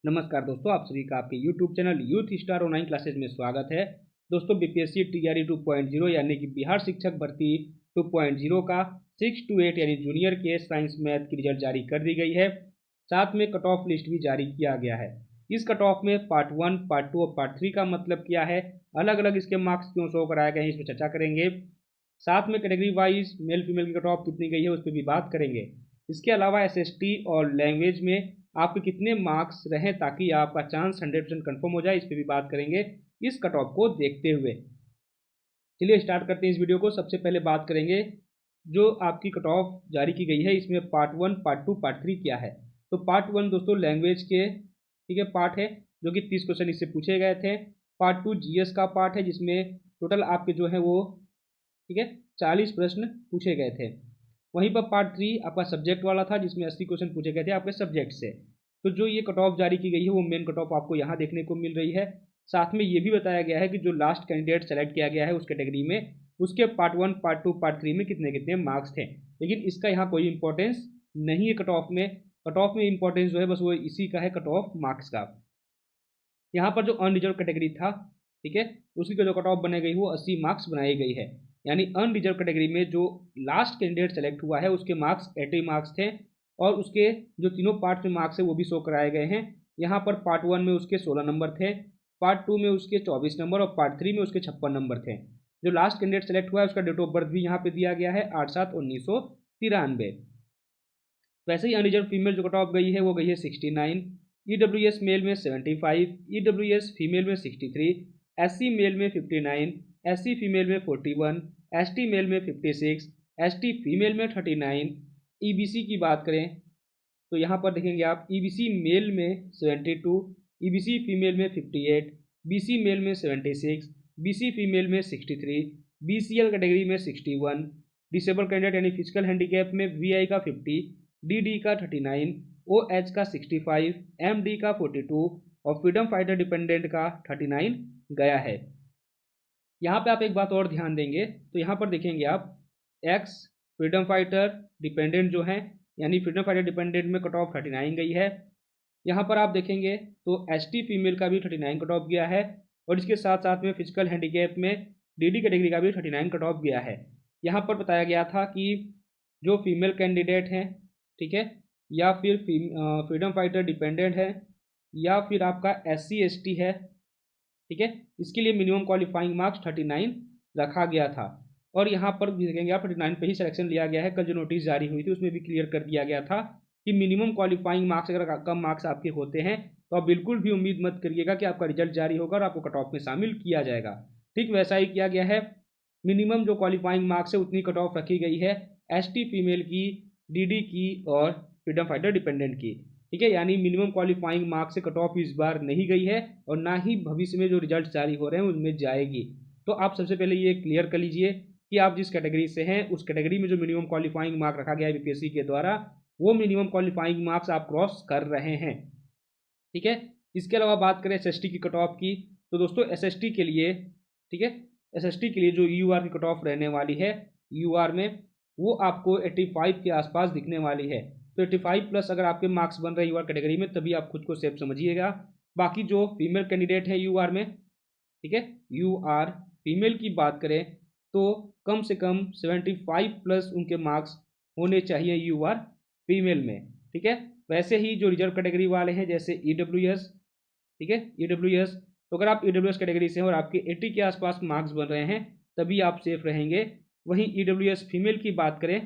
नमस्कार दोस्तों, आप सभी का आपके YouTube channel youth star online classes में स्वागत है। दोस्तों, बीपीएससी टीआरई 2.0 यानी कि बिहार शिक्षक भर्ती 2.0 का 6 to 8 यानी जूनियर के साइंस मैथ की रिजल्ट जारी कर दी गई है। साथ में कट ऑफ लिस्ट भी जारी किया गया है। इस कट ऑफ में पार्ट 1, पार्ट 2 और पार्ट 3 का मतलब क्या है, अलग अलग इसके मार्क्स क्यों शो कराए गए हैं, इस पर चर्चा करेंगे। साथ में कैटेगरी वाइज मेल फीमेल की कट ऑफ कितनी गई है उस पर भी बात करेंगे। इसके अलावा एसएसटी और लैंग्वेज में आपके कितने मार्क्स रहें ताकि आपका चांस 100% कन्फर्म हो जाए, इस पर भी बात करेंगे इस कट ऑफ को देखते हुए। चलिए स्टार्ट करते हैं इस वीडियो को। सबसे पहले बात करेंगे जो आपकी कट ऑफ जारी की गई है, इसमें पार्ट 1, पार्ट 2, पार्ट 3 क्या है। तो पार्ट 1 दोस्तों लैंग्वेज के ठीक है पार्ट है, जो कि 30 क्वेश्चन इससे पूछे गए थे। पार्ट 2 जीएस का पार्ट है, जिसमें टोटल आपके जो है वो ठीक है 40 प्रश्न पूछे गए थे। वहीं पर पार्ट 3 आपका सब्जेक्ट वाला था, जिसमें 80 क्वेश्चन पूछे गए थे आपके सब्जेक्ट से। तो जो ये कट ऑफ जारी की गई है वो मेन कट ऑफ आपको यहाँ देखने को मिल रही है। साथ में ये भी बताया गया है कि जो लास्ट कैंडिडेट सेलेक्ट किया गया है उस कैटेगरी में, उसके पार्ट 1, पार्ट 2, पार्ट 3 में कितने कितने मार्क्स थे। लेकिन इसका यहाँ कोई इंपॉर्टेंस नहीं है कट ऑफ में। कट ऑफ में इंपॉर्टेंस जो है बस वो इसी का है, कट ऑफ मार्क्स का। यहाँ पर जो अनरिजर्व कैटेगरी था ठीक है, उसकी जो कट ऑफ बनाई गई वो 80 मार्क्स बनाई गई है। यानी अनरिजर्व कैटेगरी में जो लास्ट कैंडिडेट सेलेक्ट हुआ है उसके मार्क्स 80 मार्क्स थे, और उसके जो तीनों पार्ट में मार्क्स है वो भी शो कराए गए हैं। यहाँ पर पार्ट 1 में उसके 16 नंबर थे, पार्ट 2 में उसके 24 नंबर और पार्ट 3 में उसके 56 नंबर थे। जो लास्ट कैंडिडेट सेलेक्ट हुआ है उसका डेट ऑफ बर्थ भी यहाँ पे दिया गया है 8/7/1993। वैसे ही अनरिजर्व फीमेल जो कट ऑफ गई है वो गई है 69, ईडब्ल्यूएस मेल में 75, ईडब्ल्यूएस फीमेल में 63, एससी मेल में 59, एससी फीमेल में 41, एसटी मेल में 56, एसटी फीमेल में 39। ईबीसी की बात करें तो यहाँ पर देखेंगे आप ईबीसी मेल में 72, ईबीसी फीमेल में 58, बीसी मेल में 76, बीसी फीमेल में 63, बीसीएल कैटेगरी में 61, डिसेबल कैंडिडेट यानी फिजिकल हैंडीकैप में वीआई का 50, डीडी का 39, ओएच का 65, एमडी का 42 और फ्रीडम फाइटर डिपेंडेंट का 39 गया है। यहाँ पे आप एक बात और ध्यान देंगे तो यहाँ पर देखेंगे आप एक्स फ्रीडम फाइटर डिपेंडेंट जो है, यानी फ्रीडम फाइटर डिपेंडेंट में कट ऑफ 39 गई है। यहाँ पर आप देखेंगे तो एसटी फीमेल का भी 39 कट ऑफ गया है, और इसके साथ साथ में फिजिकल हैंडीकैप में डीडी कैटेगरी का भी 39 कट ऑफ गया है। यहाँ पर बताया गया था कि जो फीमेल कैंडिडेट हैं ठीक है, या फिर फ्रीडम फाइटर डिपेंडेंट है, या फिर आपका SC ST है ठीक है, इसके लिए मिनिमम क्वालिफाइंग मार्क्स 39 रखा गया था। और यहाँ पर भी देखेंगे आप 39 पे ही सिलेक्शन लिया गया है। कल जो नोटिस जारी हुई थी उसमें भी क्लियर कर दिया गया था कि मिनिमम क्वालिफाइंग मार्क्स अगर कम मार्क्स आपके होते हैं तो आप बिल्कुल भी उम्मीद मत करिएगा कि आपका रिजल्ट जारी होगा और आपको कट ऑफ में शामिल किया जाएगा। ठीक वैसा ही किया गया है। मिनिमम जो क्वालिफाइंग मार्क्स है उतनी कट ऑफ रखी गई है ST फीमेल की, DD की और फ्रीडम फाइटर डिपेंडेंट की। ठीक है, यानी मिनिमम क्वालिफाइंग मार्क्स से कट ऑफ इस बार नहीं गई है और ना ही भविष्य में जो रिजल्ट जारी हो रहे हैं उनमें जाएगी। तो आप सबसे पहले ये क्लियर कर लीजिए कि आप जिस कैटेगरी से हैं उस कैटेगरी में जो मिनिमम क्वालिफाइंग मार्क रखा गया है बीपीएससी के द्वारा, वो मिनिमम क्वालिफाइंग मार्क्स आप क्रॉस कर रहे हैं। ठीक है, इसके अलावा बात करें SST की कट ऑफ की, तो दोस्तों SST के लिए ठीक है, SST के लिए जो UR की कट ऑफ रहने वाली है, UR में वो आपको 85 के आसपास दिखने वाली है। तो 85 प्लस अगर आपके मार्क्स बन रहे हैं UR कैटेगरी में, तभी आप खुद को सेफ समझिएगा। बाकी जो फीमेल कैंडिडेट है UR में ठीक है, UR फीमेल की बात करें तो कम से कम 75 प्लस उनके मार्क्स होने चाहिए UR फीमेल में। ठीक है, वैसे ही जो रिजर्व कैटेगरी वाले हैं जैसे EWS ठीक है, EWS, तो अगर आप EWS कैटेगरी से हैं और आपके 80 के आसपास मार्क्स बन रहे हैं तभी आप सेफ रहेंगे। वहीं EWS फीमेल की बात करें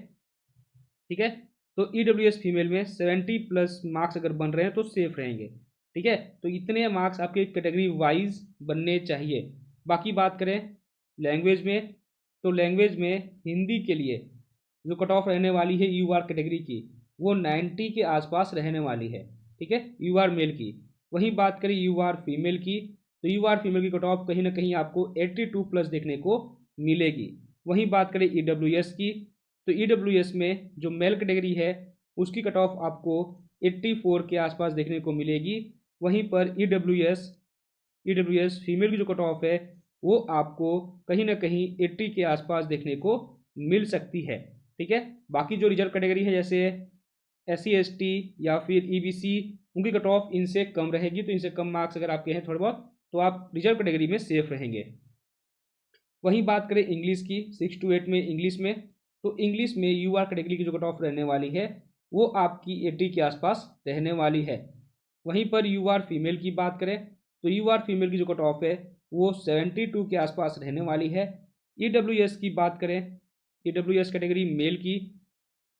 ठीक है, तो EWS फीमेल में 70 प्लस मार्क्स अगर बन रहे हैं तो सेफ रहेंगे। ठीक है, तो इतने मार्क्स आपके कैटेगरी वाइज बनने चाहिए। बाकी बात करें लैंग्वेज में, तो लैंग्वेज में हिंदी के लिए जो कट ऑफ रहने वाली है UR कैटेगरी की वो 90 के आसपास रहने वाली है। ठीक है, UR मेल की। वहीं बात करें UR फीमेल की, तो UR फीमेल की कट ऑफ कहीं ना कहीं आपको 82 प्लस देखने को मिलेगी। वहीं बात करें EWS की, तो EWS में जो मेल कैटेगरी है उसकी कट ऑफ आपको 84 के आसपास देखने को मिलेगी। वहीं पर EWS फीमेल की जो कट ऑफ है वो आपको कहीं ना कहीं 80 के आसपास देखने को मिल सकती है। ठीक है, बाकी जो रिजर्व कैटेगरी है जैसे SC/ST या फिर EBC, उनकी कट ऑफ इनसे कम रहेगी, तो इनसे कम मार्क्स अगर आपके हैं थोड़े बहुत तो आप रिजर्व कैटेगरी में सेफ रहेंगे। वहीं बात करें इंग्लिश की, 6 to 8 में इंग्लिश में, तो इंग्लिश में UR कैटेगरी की जो कट ऑफ रहने वाली है वो आपकी 80 के आसपास रहने वाली है। वहीं पर UR फीमेल की बात करें तो UR फीमेल की जो कट ऑफ है वो 72 के आसपास रहने वाली है। EWS की बात करें, EWS कैटेगरी मेल की,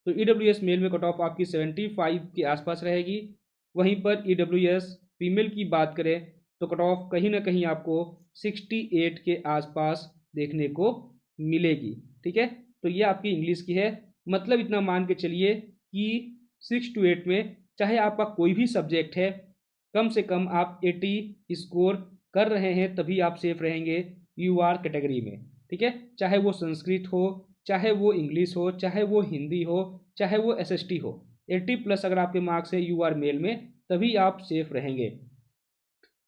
तो EWS मेल में कट ऑफ आपकी 75 के आसपास रहेगी। वहीं पर EWS फीमेल की बात करें तो कट ऑफ कहीं ना कहीं आपको 68 के आसपास देखने को मिलेगी। ठीक है, तो ये आपकी इंग्लिश की है। मतलब इतना मान के चलिए कि 6 to 8 में चाहे आपका कोई भी सब्जेक्ट है, कम से कम आप 80 स्कोर कर रहे हैं तभी आप सेफ रहेंगे UR कैटेगरी में। ठीक है, चाहे वो संस्कृत हो, चाहे वो इंग्लिश हो, चाहे वो हिंदी हो, चाहे वो SST हो, 80+ अगर आपके मार्क्स है UR मेल में तभी आप सेफ रहेंगे।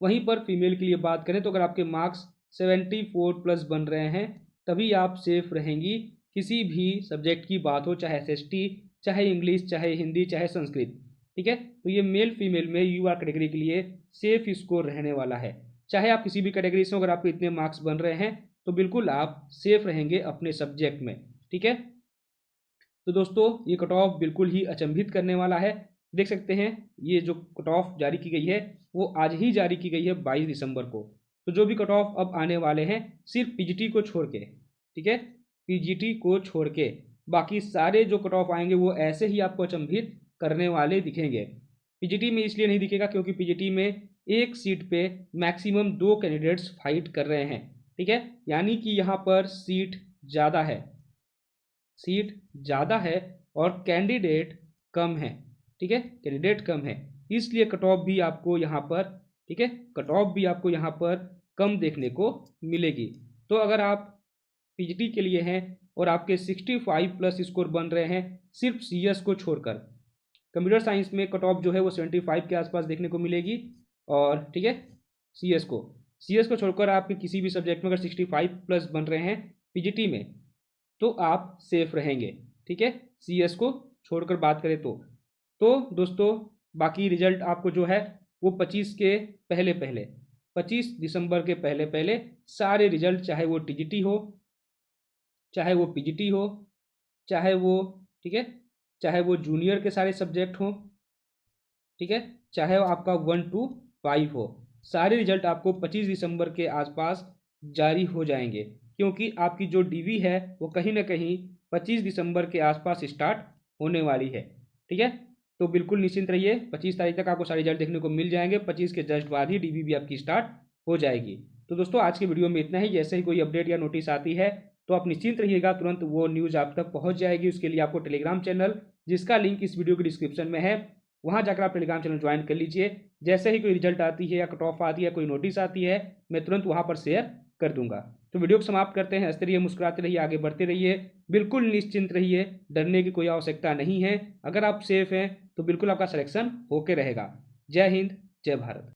वहीं पर फीमेल के लिए बात करें तो अगर आपके मार्क्स 74+ बन रहे हैं तभी आप सेफ रहेंगी, किसी भी सब्जेक्ट की बात हो, चाहे SST, चाहे इंग्लिश, चाहे हिंदी, चाहे संस्कृत। ठीक है, तो ये मेल फीमेल में UR कैटेगरी के लिए सेफ स्कोर रहने वाला है। चाहे आप किसी भी कैटेगरी से, अगर आपके इतने मार्क्स बन रहे हैं तो बिल्कुल आप सेफ रहेंगे अपने सब्जेक्ट में। ठीक है, तो दोस्तों ये कट ऑफ बिल्कुल ही अचंभित करने वाला है। देख सकते हैं ये जो कट ऑफ जारी की गई है वो आज ही जारी की गई है 22 दिसंबर को। तो जो भी कट ऑफ अब आने वाले हैं सिर्फ PGT को छोड़ के, ठीक है, PGT को छोड़ के बाकी सारे जो कट ऑफ आएंगे वो ऐसे ही आपको अचंभित करने वाले दिखेंगे। PGT में इसलिए नहीं दिखेगा क्योंकि PGT में एक सीट पे मैक्सिमम 2 कैंडिडेट्स फाइट कर रहे हैं। ठीक है, यानी कि यहाँ पर सीट ज़्यादा है और कैंडिडेट कम है। ठीक है, कैंडिडेट कम है, इसलिए कट ऑफ भी आपको यहाँ पर, ठीक है, कट ऑफ भी आपको यहाँ पर कम देखने को मिलेगी। तो अगर आप PGT के लिए हैं और आपके 65+ स्कोर बन रहे हैं सिर्फ CS को छोड़कर, कंप्यूटर साइंस में कट ऑफ जो है वो 75 के आसपास देखने को मिलेगी। और ठीक है, CS को छोड़कर आपके किसी भी सब्जेक्ट में अगर 65+ बन रहे हैं PGT में तो आप सेफ रहेंगे। ठीक है, CS को छोड़कर बात करें तो दोस्तों बाकी रिजल्ट आपको जो है वो 25 के पहले 25 दिसंबर के पहले सारे रिजल्ट, चाहे वो TGT हो, चाहे वो PGT हो, चाहे वो, ठीक है, चाहे वो जूनियर के सारे सब्जेक्ट हों, ठीक है, चाहे वो आपका 1 to 5 हो, सारे रिजल्ट आपको 25 दिसंबर के आसपास जारी हो जाएंगे। क्योंकि आपकी जो DV है वो कहीं ना कहीं 25 दिसंबर के आसपास स्टार्ट होने वाली है। ठीक है, तो बिल्कुल निश्चिंत रहिए, 25 तारीख तक आपको सारे रिजल्ट देखने को मिल जाएंगे। 25 के जस्ट बाद ही DV भी आपकी स्टार्ट हो जाएगी। तो दोस्तों आज की वीडियो में इतना ही। जैसे ही कोई अपडेट या नोटिस आती है तो आप निश्चिंत रहिएगा, तुरंत वो न्यूज़ आप तक पहुंच जाएगी। उसके लिए आपको टेलीग्राम चैनल, जिसका लिंक इस वीडियो के डिस्क्रिप्शन में है, वहां जाकर आप टेलीग्राम चैनल ज्वाइन कर लीजिए। जैसे ही कोई रिजल्ट आती है या कट ऑफ आती है, कोई नोटिस आती है, मैं तुरंत वहां पर शेयर कर दूंगा। तो वीडियो को समाप्त करते हैं। हंसते रहिए, मुस्कुराते रहिए, आगे बढ़ते रहिए, बिल्कुल निश्चिंत रहिए, डरने की कोई आवश्यकता नहीं है। अगर आप सेफ हैं तो बिल्कुल आपका सिलेक्शन होके रहेगा। जय हिंद, जय भारत।